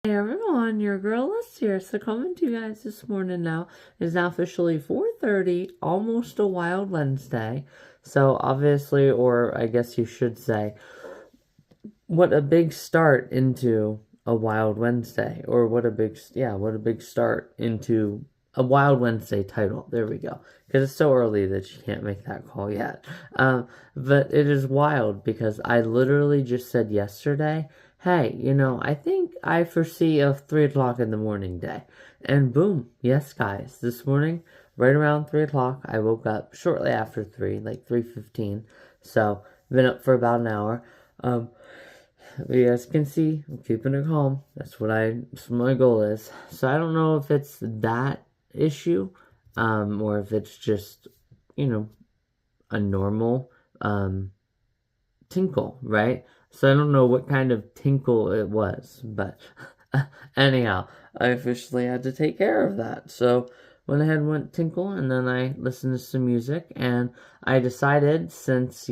Hey everyone, your girl Liz here. So coming to you guys this morning now. It's now officially 4:30, almost a wild Wednesday. So obviously, or I guess you should say, what a big start into a wild Wednesday. Or what a big start into a Wild Wednesday title. There we go. Because it's so early that you can't make that call yet. But it is wild because I literally just said yesterday, hey, I think I foresee a 3 o'clock in the morning day. And boom, yes, guys, this morning, right around 3 o'clock, I woke up shortly after 3, like 3:15. So, been up for about an hour. You guys can see, I'm keeping it calm. That's what my goal is. So I don't know if it's that issue, or if it's just, a normal, tinkle, right? So I don't know what kind of tinkle it was, but anyhow, I officially had to take care of that. So went ahead and went tinkle, and then I listened to some music, and I decided, since,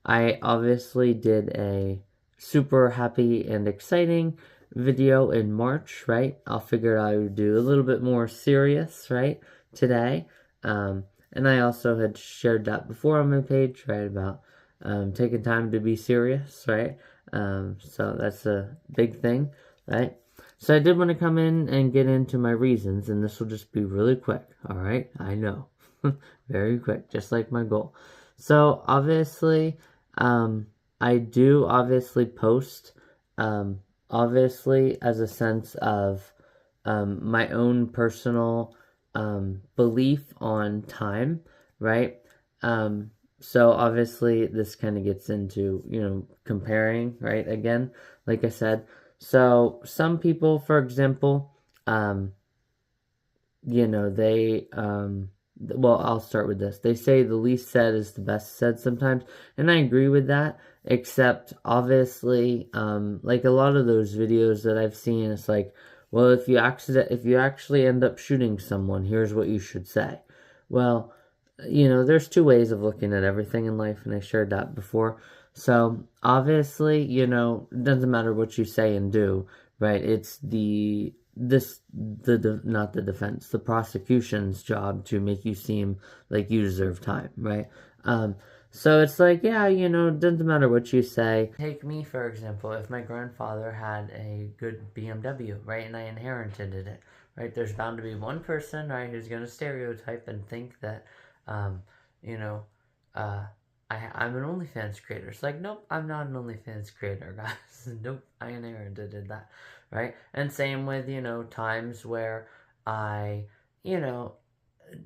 I obviously did a super happy and exciting video in March, right? I figured I would do a little bit more serious, right, today. And I also had shared that before on my page, right, about taking time to be serious, right? So that's a big thing, right? So I did want to come in and get into my reasons, and this will just be really quick, all right? I know. Very quick, just like my goal. So obviously, I do obviously post, obviously as a sense of my own personal belief on time, right? So obviously this kind of gets into, comparing, right? Again, like I said, so some people, for example, they, well, I'll start with this. They say the least said is the best said sometimes, and I agree with that, except obviously, like a lot of those videos that I've seen, it's like, well, if you actually end up shooting someone, here's what you should say. Well, there's two ways of looking at everything in life, and I shared that before. So obviously, it doesn't matter what you say and do, right? It's not the defense, the prosecution's job to make you seem like you deserve time, right? So it's like, yeah, it doesn't matter what you say. Take me, for example, if my grandfather had a good BMW, right, and I inherited it, right, there's bound to be one person, right, who's going to stereotype and think that, you know, uh, I'm an OnlyFans creator. It's like, nope, I'm not an OnlyFans creator, guys. Nope, I inherited that, right? And same with, times where I, you know,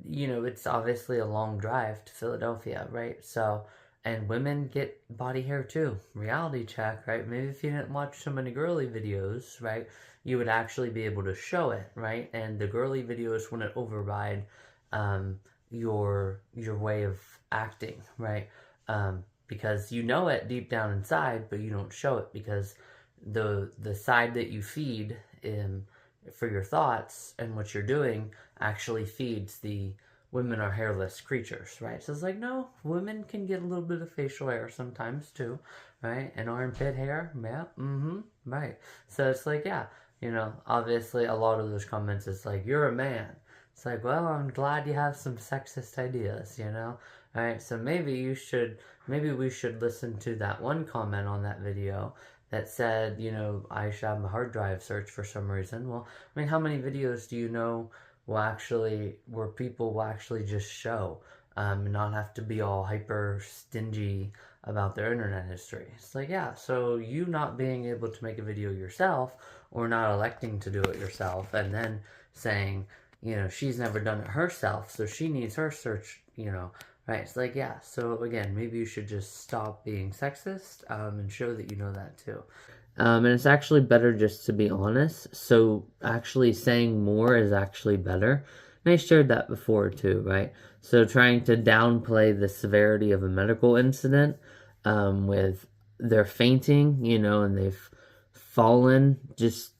it's obviously a long drive to Philadelphia, right? So, and women get body hair too. Reality check, right? Maybe if you didn't watch so many girly videos, right, you would actually be able to show it, right? And the girly videos wouldn't override your way of acting, right? Because you know it deep down inside, but you don't show it because the side that you feed for your thoughts and what you're doing actually feeds the women are hairless creatures, right? So it's like, no, women can get a little bit of facial hair sometimes too, right? And armpit hair, yeah, right. So it's like, yeah, obviously a lot of those comments is like, you're a man. It's like, well, I'm glad you have some sexist ideas, Alright, so maybe we should listen to that one comment on that video that said, I should have a hard drive search for some reason. Well, I mean, how many videos do you know where people will actually just show, and not have to be all hyper stingy about their internet history? It's like, yeah, so you not being able to make a video yourself, or not electing to do it yourself, and then saying, she's never done it herself, so she needs her search, right? It's like, yeah, so again, maybe you should just stop being sexist, and show that you know that too. And it's actually better just to be honest. So actually saying more is actually better. And I shared that before too, right? So trying to downplay the severity of a medical incident, with their fainting, and they've fallen,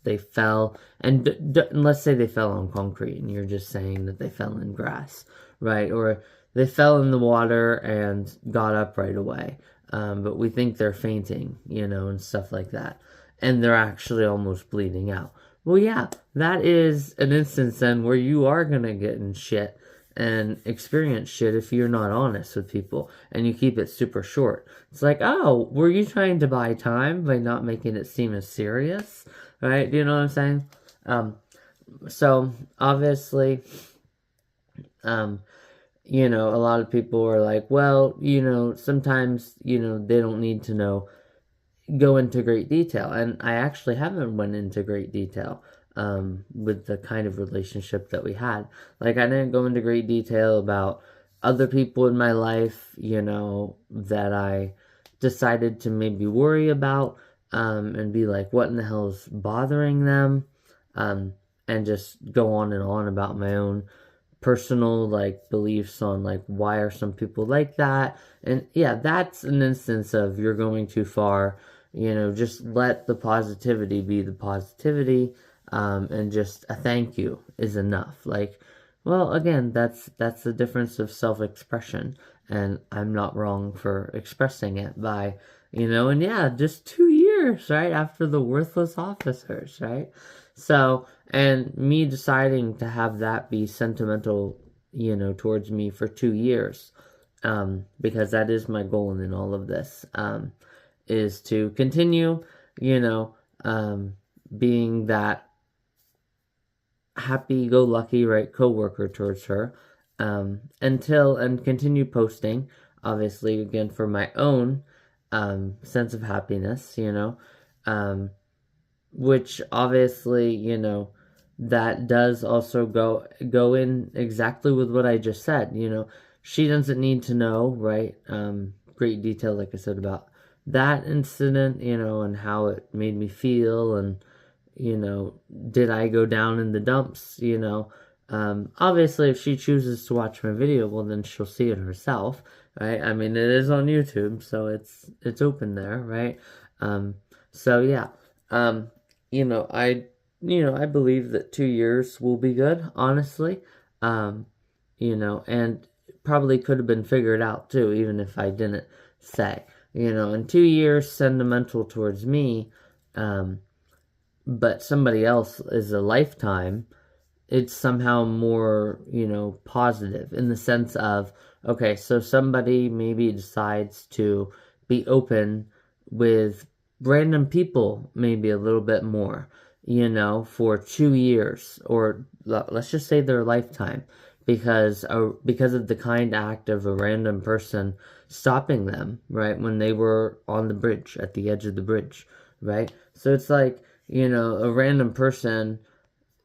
they fell, and let's say they fell on concrete, and you're just saying that they fell in grass, right? Or they fell in the water and got up right away, but we think they're fainting, and stuff like that, and they're actually almost bleeding out, well, yeah, that is an instance then where you are gonna get in shit and experience shit if you're not honest with people and you keep it super short. It's like, oh, were you trying to buy time by not making it seem as serious? Right? Do you know what I'm saying? So obviously, um, a lot of people are like, well, sometimes, they don't need to go into great detail. And I actually haven't went into great detail with the kind of relationship that we had. Like, I didn't go into great detail about other people in my life, that I decided to maybe worry about, and be like, what in the hell is bothering them? And just go on and on about my own personal like beliefs on like why are some people like that. And yeah, that's an instance of you're going too far. Just let the positivity be the positivity, and just a thank you is enough. Like, well, again, that's the difference of self-expression, and I'm not wrong for expressing it by, and yeah, just 2 years, right, after the worthless officers, right? So, and me deciding to have that be sentimental, towards me for 2 years, because that is my goal in all of this, is to continue, being that happy-go-lucky, right, coworker towards her, and continue posting, obviously, again, for my own, sense of happiness, which obviously, that does also go in exactly with what I just said. She doesn't need to know, right? Great detail, like I said, about that incident, and how it made me feel, and did I go down in the dumps, obviously if she chooses to watch my video, well, then she'll see it herself, right? I mean, it is on YouTube, so it's open there, right? So yeah, I believe that 2 years will be good, honestly. And probably could have been figured out too, even if I didn't say. In 2 years, sentimental towards me, but somebody else is a lifetime, it's somehow more, positive in the sense of, okay, so somebody maybe decides to be open with random people maybe a little bit more, for 2 years, or let's just say their lifetime, because of the kind act of a random person stopping them, right, when they were on the bridge, at the edge of the bridge, right? So it's like, a random person,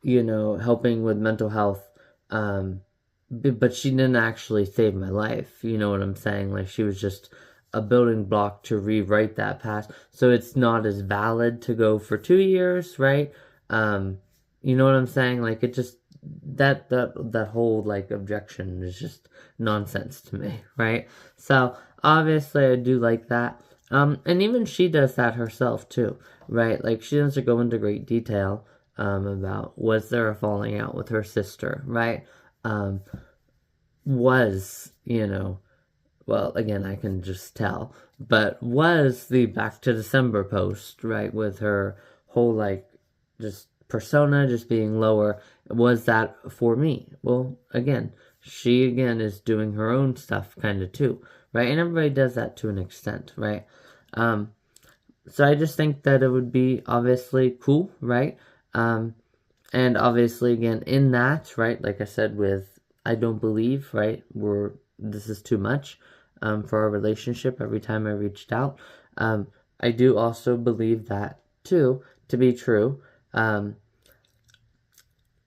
helping with mental health, but she didn't actually save my life, you know what I'm saying? Like, she was just a building block to rewrite that past, so it's not as valid to go for 2 years, right? You know what I'm saying? Like, it just, that whole, like, objection is just nonsense to me, right? So, obviously, I do like that. And even she does that herself, too, right? Like, she doesn't go into great detail, about was there a falling out with her sister, right? Well, again, I can just tell, but was the Back to December post, right, with her whole, like, just persona just being lower, was that for me? Well, again, she, again, is doing her own stuff, kind of, too, right? And everybody does that to an extent, right? So I just think that it would be, obviously, cool, right? And obviously, again, in that, right, like I said, with I don't believe, right, this is too much, for our relationship every time I reached out. I do also believe that, too, to be true,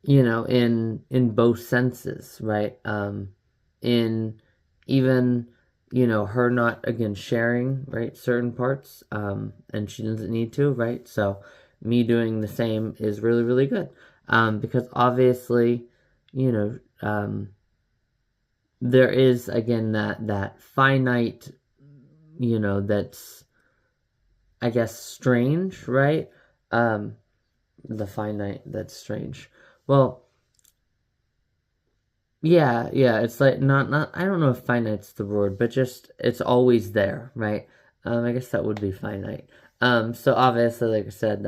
in both senses, right? In even, her not, again, sharing, right, certain parts, and she doesn't need to, right? So me doing the same is really, really good, because obviously, there is, again, that finite, that's, I guess, strange, right? The finite that's strange. Well, yeah, it's like not I don't know if finite's the word, but just it's always there, right? I guess that would be finite. So obviously, like I said,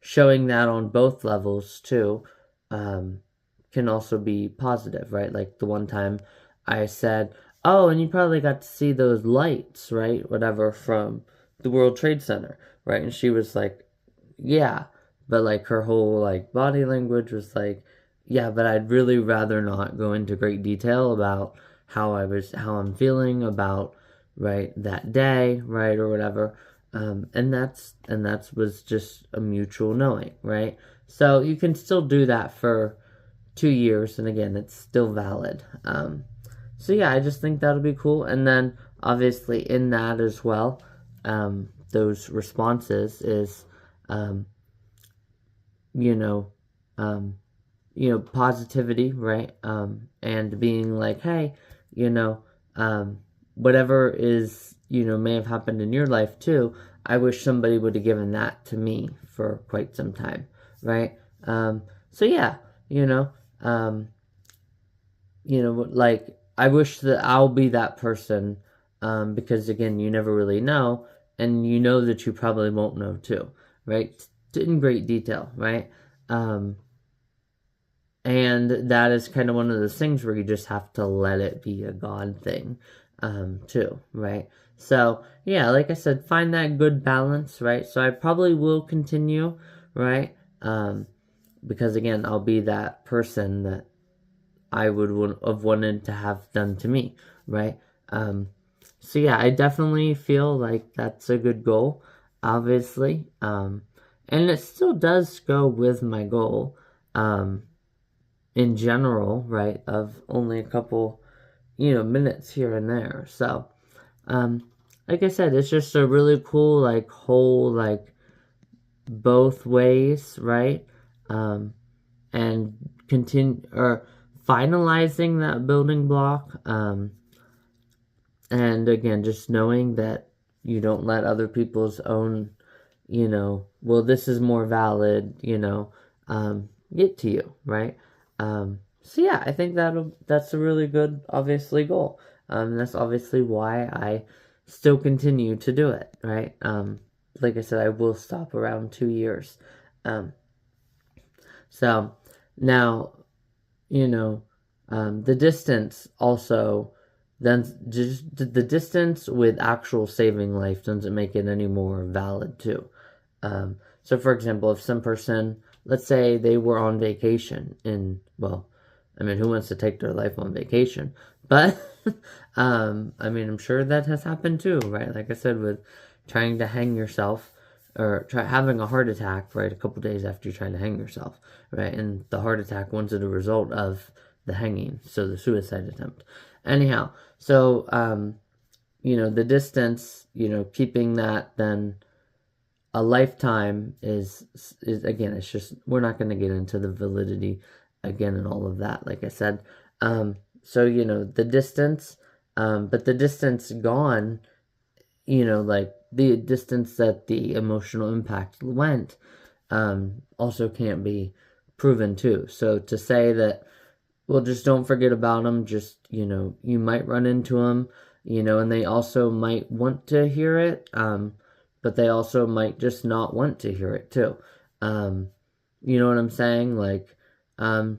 showing that on both levels too can also be positive, right? Like the one time I said, oh, and you probably got to see those lights, right? Whatever, from the World Trade Center, right? And she was like, yeah, but like her whole like body language was like, yeah, but I'd really rather not go into great detail about how I'm feeling about, right, that day, right, or whatever. And that's was just a mutual knowing, right? So you can still do that for 2 years, and again, it's still valid. So yeah, I just think that'll be cool. And then obviously in that as well, those responses is, um, you know, um, positivity, right? And being like, hey, you know, whatever is, may have happened in your life too. I wish somebody would have given that to me for quite some time, right? So yeah, you know, um, like I wish that I'll be that person, because again, you never really know, and you know that you probably won't know too, right? In great detail, right? And that is kind of one of those things where you just have to let it be a God thing, too, right? So, yeah, like I said, find that good balance, right? So I probably will continue, right? Because again, I'll be that person that I would have wanted to have done to me, right? So yeah, I definitely feel like that's a good goal, obviously. And it still does go with my goal. In general, right, of only a couple, minutes here and there. So, like I said, it's just a really cool, like, whole, like, both ways, right? And continue, or finalizing that building block. And again, just knowing that you don't let other people's own, well, this is more valid, get to you, right? So yeah, I think that's a really good, obviously, goal. That's obviously why I still continue to do it, right? Like I said, I will stop around 2 years. So now, the distance also, then just the distance with actual saving life doesn't make it any more valid too. So for example, if some person, let's say they were on vacation well, I mean, who wants to take their life on vacation? But, I mean, I'm sure that has happened too, right? Like I said, with trying to hang yourself, or having a heart attack, right, a couple days after you're trying to hang yourself, right? And the heart attack wasn't a result of the hanging, so the suicide attempt. Anyhow, so, the distance, keeping that then a lifetime is again, it's just, we're not going to get into the validity again and all of that, like I said. So, the distance, but the distance gone, like the distance that the emotional impact went, also can't be proven too. So to say that, well, just don't forget about them, just, you might run into them, and they also might want to hear it, but they also might just not want to hear it too. You know what I'm saying? Like, and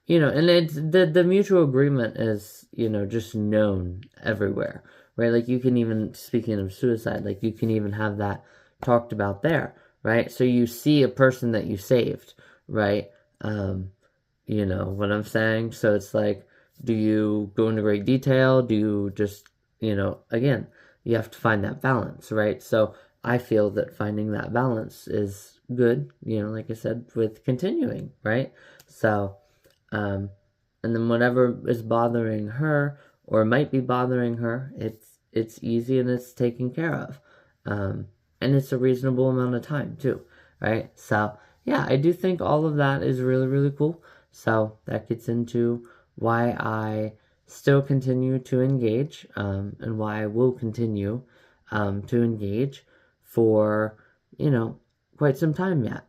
it's the mutual agreement is, just known everywhere, right? Like you can even, speaking of suicide, like you can even have that talked about there, right? So you see a person that you saved, right? You know what I'm saying? So it's like, do you go into great detail? Do you just, again, you have to find that balance, right? So I feel that finding that balance is good, like I said, with continuing, right? So, and then whatever is bothering her or might be bothering her, it's easy and it's taken care of. And it's a reasonable amount of time too, right? So yeah, I do think all of that is really, really cool. So that gets into why I still continue to engage, and why I will continue to engage for, quite some time yet,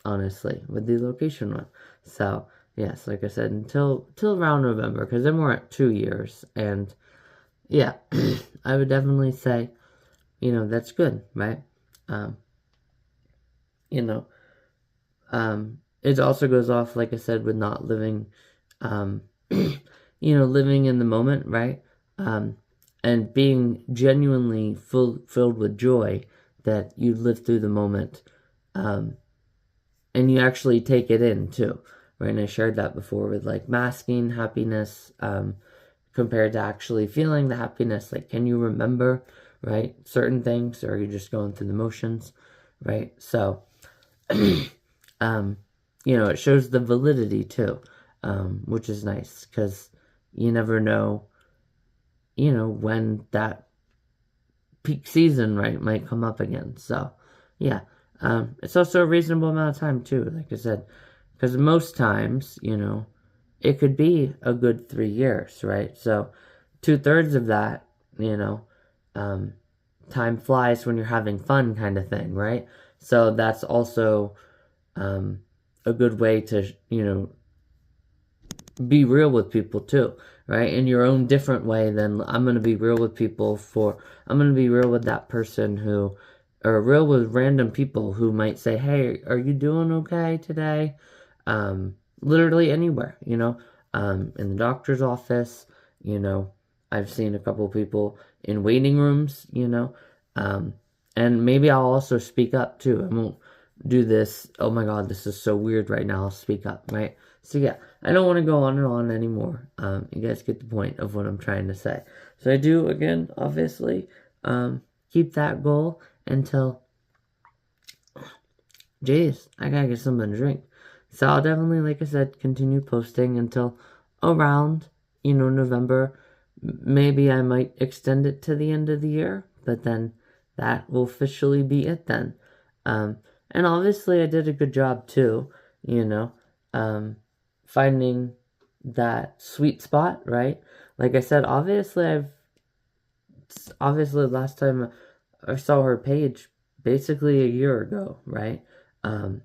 honestly, with the location one. So, yes, like I said, until around November, because then we're at 2 years, and yeah, I would definitely say, that's good, right? you know, it also goes off, like I said, with not living, living in the moment, right? And being genuinely filled with joy that you live through the moment, and you actually take it in too, right? And I shared that before with like masking happiness, compared to actually feeling the happiness. Like, can you remember, right, certain things, or are you just going through the motions, right? So, it shows the validity too, which is nice because you never know, when that peak season, right, might come up again. So, yeah, it's also a reasonable amount of time too, like I said, because most times, it could be a good 3 years, right? So, 2/3 of that, time flies when you're having fun, kind of thing, right? So that's also a good way to, be real with people too, right? In your own different way. Then I'm going to be real with people I'm going to be real with that person or real with random people who might say, hey, are you doing okay today? Literally anywhere, in the doctor's office, I've seen a couple of people in waiting rooms, and maybe I'll also speak up too. I won't do this, oh my god, this is so weird right now, I'll speak up, right? So yeah, I don't want to go on and on anymore. You guys get the point of what I'm trying to say. So I do, again, obviously, keep that goal until, jeez, I gotta get something to drink. So I'll definitely, like I said, continue posting until around, November. Maybe I might extend it to the end of the year, but then that will officially be it then. And obviously I did a good job too, finding that sweet spot, right? Like I said, obviously last time I saw her page basically a year ago, right? And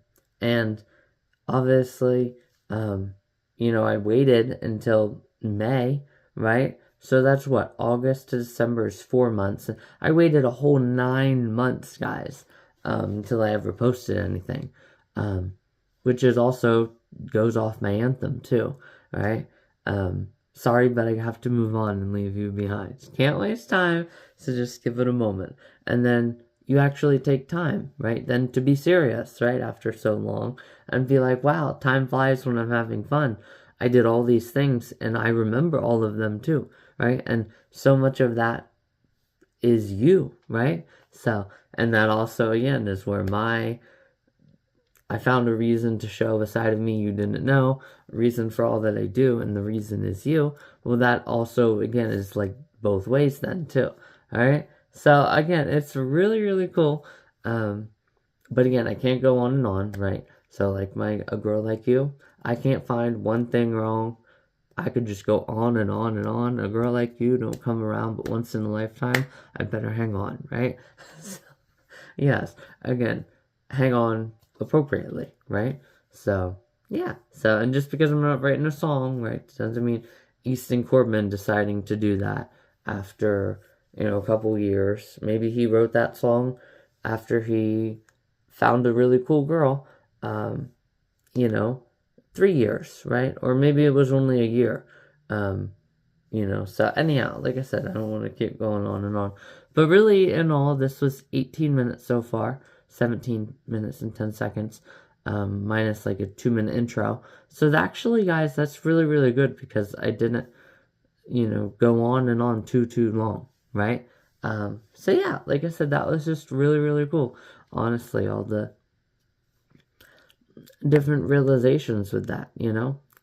obviously, I waited until May, right? So that's what, August to December is 4 months. I waited a whole 9 months, guys, until I ever posted anything. Which is also goes off my anthem too, right? Sorry, but I have to move on and leave you behind. Can't waste time, so just give it a moment. And then you actually take time, right? Then to be serious, right? After so long, and be like, wow, time flies when I'm having fun. I did all these things and I remember all of them too, right? And so much of that is you, right? So, and that also, again, is where I found a reason to show a side of me you didn't know, a reason for all that I do, and the reason is you. Well, that also, again, is like both ways then, too. All right? So, again, it's really, really cool. But again, I can't go on and on, right? So, like a girl like you, I can't find one thing wrong. I could just go on and on and on. A girl like you don't come around but once in a lifetime. I better hang on, right? So, yes, again, hang on appropriately, right? So, yeah. So, and just because I'm not writing a song, right, doesn't mean Easton Corbin deciding to do that after, a couple years. Maybe he wrote that song after he found a really cool girl, 3 years, right? Or maybe it was only a year. So anyhow, like I said, I don't want to keep going on and on. But really, in all, this was 18 minutes so far, 17 minutes and 10 seconds, minus like a 2-minute intro. So actually, guys, that's really, really good because I didn't, go on and on too long, right? So yeah, like I said, that was just really, really cool. Honestly, all the different realizations with that,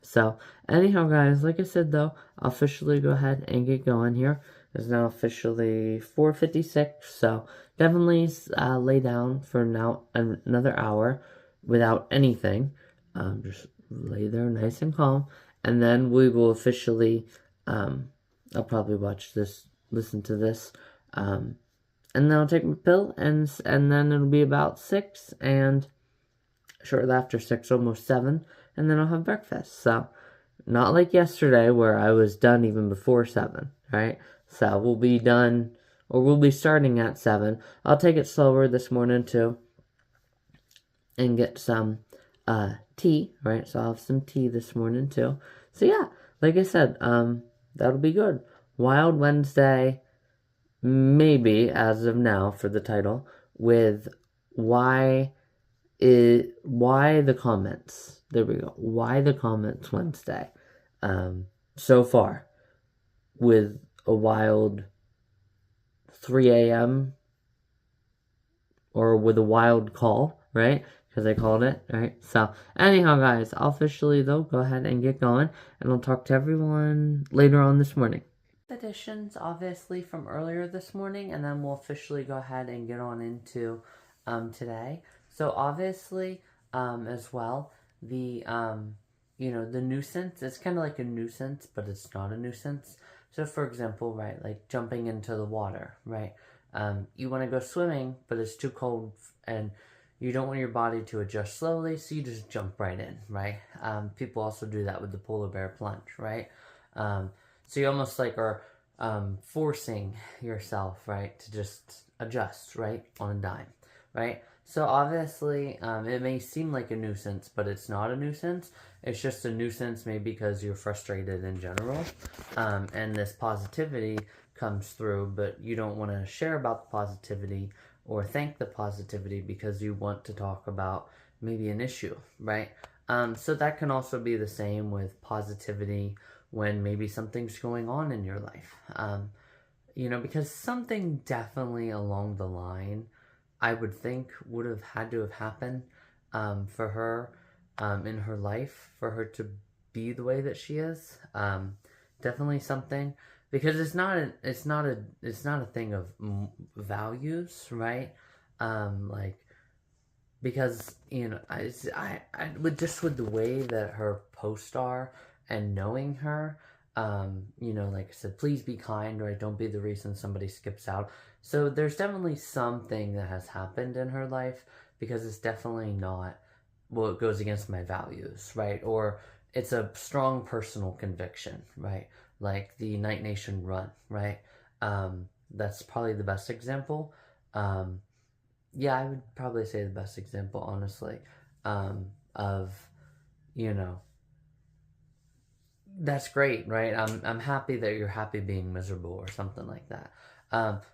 So, anyhow, guys, like I said, though, I'll officially go ahead and get going here. It's now officially 4:56, so definitely lay down for now another hour without anything. Just lay there nice and calm, and then we will officially, I'll probably watch this, listen to this, and then I'll take my pill, and then it'll be about 6, and shortly after 6, almost 7, and then I'll have breakfast. So, not like yesterday where I was done even before 7, right? So, we'll be done, or we'll be starting at 7. I'll take it slower this morning too. and get some tea, right? So I'll have some tea this morning too. So yeah, like I said, that'll be good. Wild Wednesday, maybe as of now for the title, with why the comments. There we go. Why the comments Wednesday. So far, with a wild 3 a.m. or with a wild call, right? Because I called it, right? So, anyhow, guys, I'll officially, though, go ahead and get going, and I'll talk to everyone later on this morning. Additions, obviously, from earlier this morning, and then we'll officially go ahead and get on into today. So, obviously, as well, the, the nuisance, it's kind of like a nuisance, but it's not a nuisance. So, for example, right, like jumping into the water, right? You want to go swimming, but it's too cold and you don't want your body to adjust slowly, so you just jump right in, right? People also do that with the polar bear plunge, right? So you almost like are forcing yourself, right, to just adjust, right, on a dime, right? So obviously, it may seem like a nuisance, but it's not a nuisance. It's just a nuisance maybe because you're frustrated in general, and this positivity comes through, but you don't want to share about the positivity or thank the positivity because you want to talk about maybe an issue, right? So that can also be the same with positivity when maybe something's going on in your life. Because something definitely along the line I would think would have had to have happened for her in her life for her to be the way that she is. Definitely something, because it's not a thing of values, right? Because I with the way that her posts are and knowing her, like I said, please be kind, right? Don't be the reason somebody skips out. So there's definitely something that has happened in her life, because it's definitely not, well, it goes against my values, right? Or it's a strong personal conviction, right? Like the Night Nation run, right? That's probably the best example. Yeah, I would probably say the best example, honestly, of, that's great, right? I'm happy that you're happy being miserable or something like that.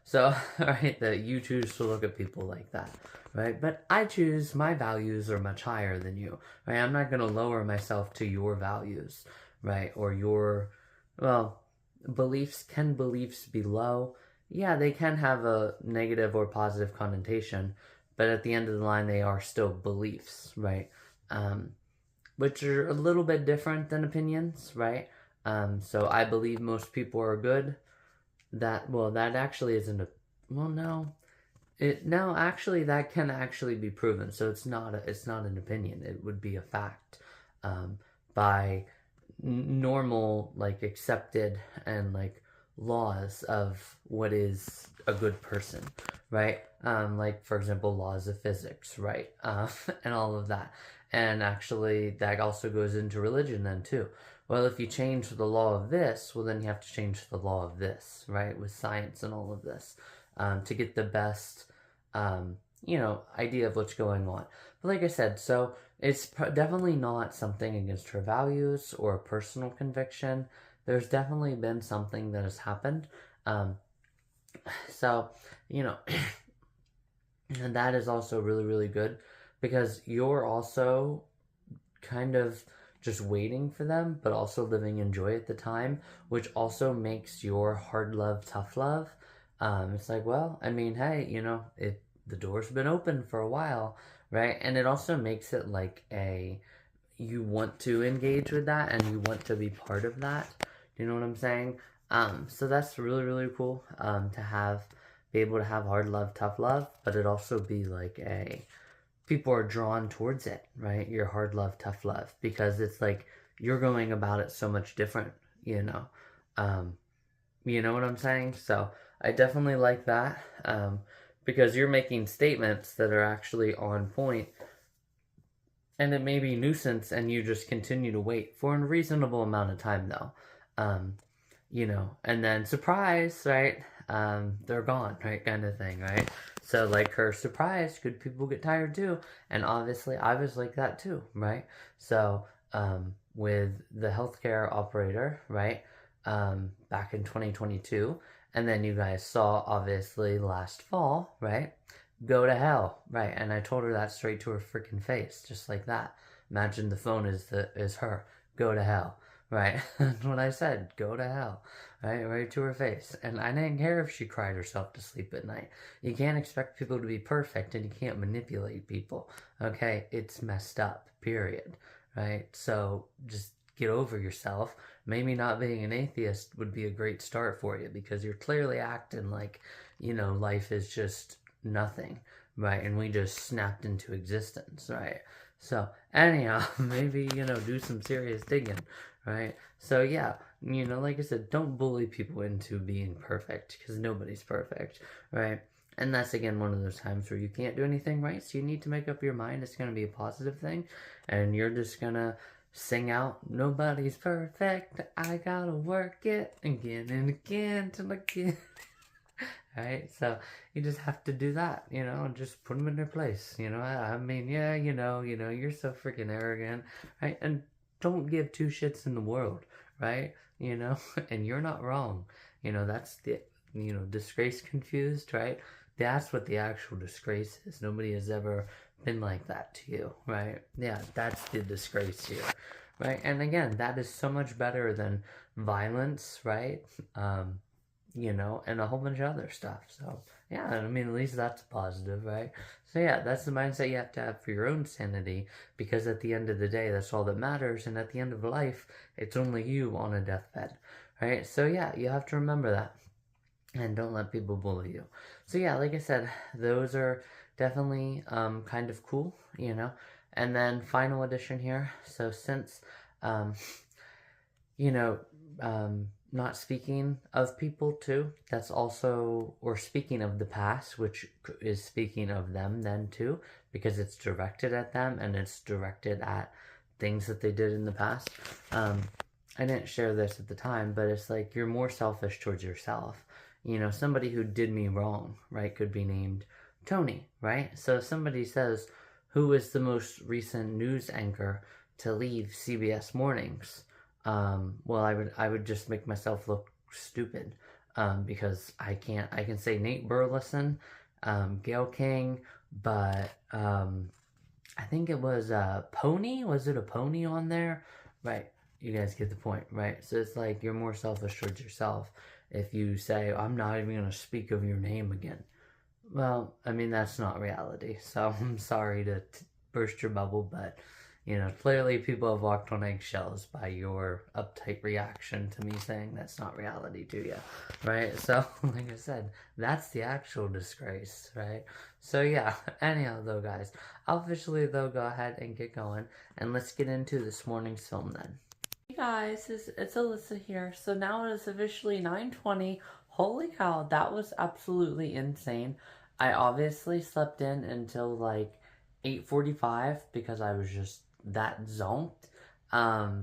So, right, that you choose to look at people like that, right? But I choose, my values are much higher than you, right? I'm not going to lower myself to your values, right? Or your, well, can beliefs be low? Yeah, they can have a negative or positive connotation, but at the end of the line, they are still beliefs, right? Which are a little bit different than opinions, right? So I believe most people are good. That actually isn't a, well, no, actually that can actually be proven. So it's not an opinion. It would be a fact, by normal, like, accepted and like laws of what is a good person, right? Like, for example, laws of physics, right? And all of that. And actually, that also goes into religion then too. Well, if you change the law of this, well, then you have to change the law of this, right? With science and all of this, to get the best, idea of what's going on. But like I said, so it's definitely not something against her values or a personal conviction. There's definitely been something that has happened. So, and that is also really, really good, because you're also kind of just waiting for them, but also living in joy at the time, which also makes your hard love, tough love. It's like, well, I mean, hey, the door's been open for a while, right? And it also makes it like you want to engage with that and you want to be part of that. You know what I'm saying? So that's really, really cool, to be able to have hard love, tough love, but it also be like people are drawn towards it, right? Your hard love, tough love, because it's like you're going about it so much different, you know what I'm saying? So I definitely like that, because you're making statements that are actually on point, and it may be nuisance, and you just continue to wait for a reasonable amount of time, though. And then surprise, right? They're gone, right? Kind of thing, right? So like her surprise, good people get tired too. And obviously I was like that too, right? So with the healthcare operator, right? Back in 2022, and then you guys saw obviously last fall, right? Go to hell, right? And I told her that straight to her freaking face, just like that. Imagine the phone is her. Go to hell, right? That's what I said. Go to hell, right to her face. And I didn't care if she cried herself to sleep at night. You can't expect people to be perfect, and you can't manipulate people. Okay, it's messed up. Period. Right. So just get over yourself. Maybe not being an atheist would be a great start for you, because you're clearly acting like, life is just nothing, right? And we just snapped into existence, right? So anyhow, maybe, do some serious digging, right? So yeah, like I said, don't bully people into being perfect, because nobody's perfect, right? And that's, again, one of those times where you can't do anything right, so you need to make up your mind it's going to be a positive thing, and you're just going to sing out, nobody's perfect, I gotta work it again and again till again. Right? So you just have to do that, and just put them in their place, I mean, yeah, you're so freaking arrogant, right? And don't give two shits in the world, right? And you're not wrong. That's the, disgrace confused, right? That's what the actual disgrace is. Nobody has ever been like that to you, right? Yeah, that's the disgrace here, right? And again, that is so much better than violence, right? And a whole bunch of other stuff. So, yeah, I mean, at least that's positive, right? So, yeah, that's the mindset you have to have for your own sanity, because at the end of the day, that's all that matters. And at the end of life, it's only you on a deathbed, right? So, yeah, you have to remember that. And don't let people bully you. So, yeah, like I said, those are definitely kind of cool, And then final edition here. So, since, not speaking of people too, that's also, or speaking of the past, which is speaking of them then too, because it's directed at them and it's directed at things that they did in the past. I didn't share this at the time, but it's like you're more selfish towards yourself. Somebody who did me wrong, right, could be named Tony, right? So if somebody says, who is the most recent news anchor to leave CBS Mornings? Well, I would just make myself look stupid, because I can say Nate Burleson, Gayle King, but, I think it was, Pony, was it a Pony on there? Right, you guys get the point, right? So it's like, you're more selfish towards yourself if you say, I'm not even going to speak of your name again. Well, I mean, that's not reality, so I'm sorry to burst your bubble, but clearly people have walked on eggshells by your uptight reaction to me saying that's not reality to you, right? So, like I said, that's the actual disgrace, right? So, yeah, anyhow, though, guys, I'll officially, though, go ahead and get going, and let's get into this morning's film, then. Hey, guys, it's Alyssa here. So now it is officially 9:20. Holy cow, that was absolutely insane. I obviously slept in until, like, 8:45 because I was just that zonked.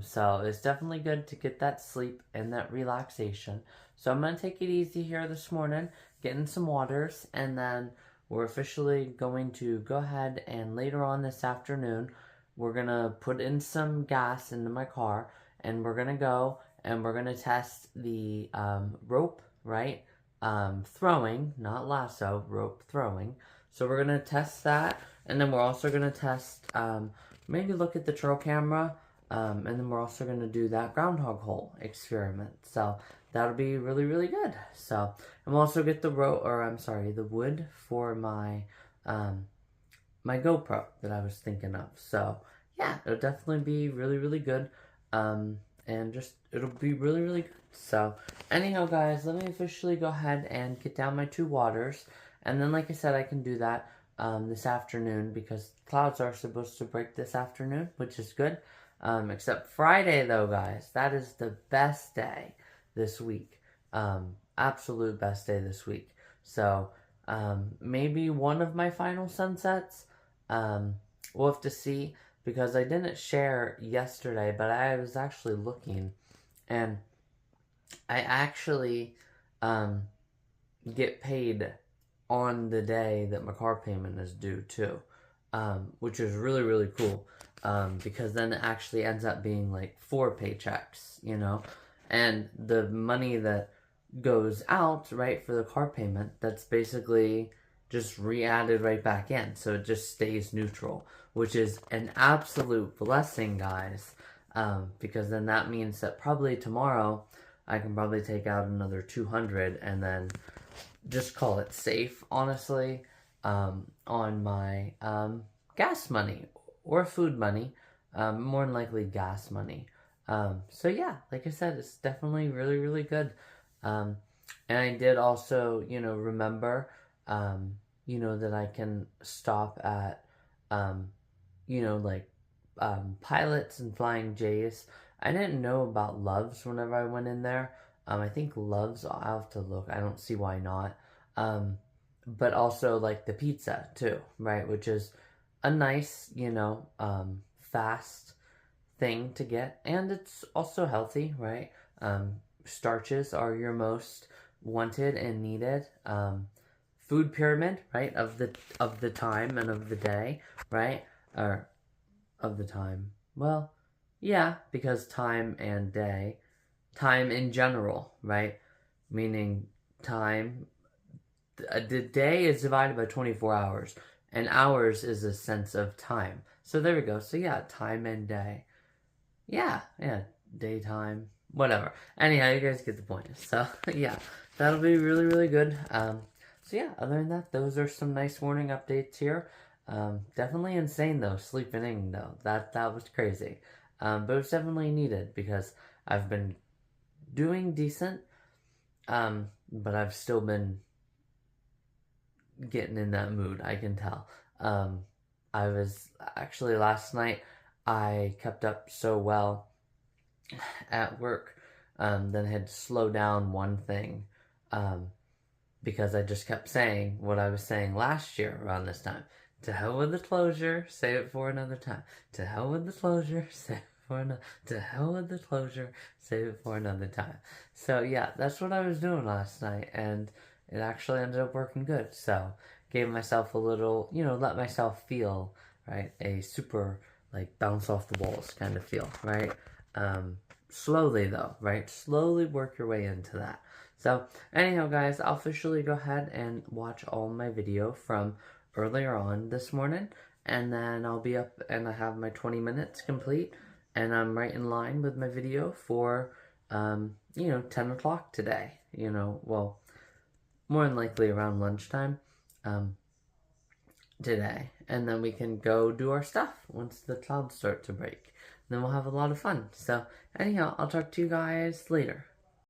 So it's definitely good to get that sleep and that relaxation. So I'm gonna take it easy here this morning, getting some waters, and then we're officially going to go ahead and later on this afternoon, we're gonna put in some gas into my car, and we're gonna go and we're gonna test the rope, right? Throwing, not lasso, rope throwing. So we're gonna test that, and then we're also gonna test maybe look at the trail camera, and then we're also going to do that groundhog hole experiment. So that'll be really, really good. So, and we'll also get the the wood for my, my GoPro that I was thinking of. So yeah, it'll definitely be really, really good. And just, it'll be really, really good. So anyhow, guys, let me officially go ahead and get down my 2 waters. And then, like I said, I can do that this afternoon, because clouds are supposed to break this afternoon, which is good. Except Friday, though, guys. That is the best day this week. Absolute best day this week. So, maybe one of my final sunsets. We'll have to see, because I didn't share yesterday, but I was actually looking, and I actually get paid on the day that my car payment is due too, which is really, really cool, because then it actually ends up being like 4 paychecks, you know, and the money that goes out, right, for the car payment, that's basically just re-added right back in, so it just stays neutral, which is an absolute blessing, guys, because then that means that probably tomorrow I can probably take out another 200 and then just call it safe, honestly, on my gas money or food money, more than likely gas money. So yeah, like I said, it's definitely really, really good. And I did also, you know, remember, you know, that I can stop at, you know, like, Pilots and Flying J's. I didn't know about Love's whenever I went in there. I think Love's, I'll have to look. I don't see why not. But also, like, the pizza, too, right? Which is a nice, you know, fast thing to get. And it's also healthy, right? Starches are your most wanted and needed. Food pyramid, right? Of the time and of the day, right? Or of the time. Well, yeah, because time and day, time in general, right? Meaning time, the day is divided by 24 hours, and hours is a sense of time. So there we go. So yeah, time and day. Yeah, daytime, whatever. Anyhow, you guys get the point. So yeah, that'll be really, really good. So yeah, other than that, those are some nice morning updates here. Definitely insane though, sleeping in though. That was crazy. But it was definitely needed because I've been doing decent, but I've still been getting in that mood, I can tell. I was actually last night, I kept up so well at work, then I had to slow down one thing, because I just kept saying what I was saying last year around this time. To hell with the closure, save it for another time. To hell with the closure, save it for another. To hell with the closure, save it for another time. So yeah, that's what I was doing last night, and it actually ended up working good. So gave myself a little, you know, let myself feel, right, a super, like, bounce off the walls kind of feel, right? Slowly though, right? Slowly work your way into that. So anyhow, guys, I'll officially go ahead and watch all my video from earlier on this morning, and then I'll be up and I have my 20 minutes complete, and I'm right in line with my video for, you know, 10 o'clock today, you know, well, more than likely around lunchtime, today, and then we can go do our stuff once the clouds start to break. Then we'll have a lot of fun. So anyhow, I'll talk to you guys later.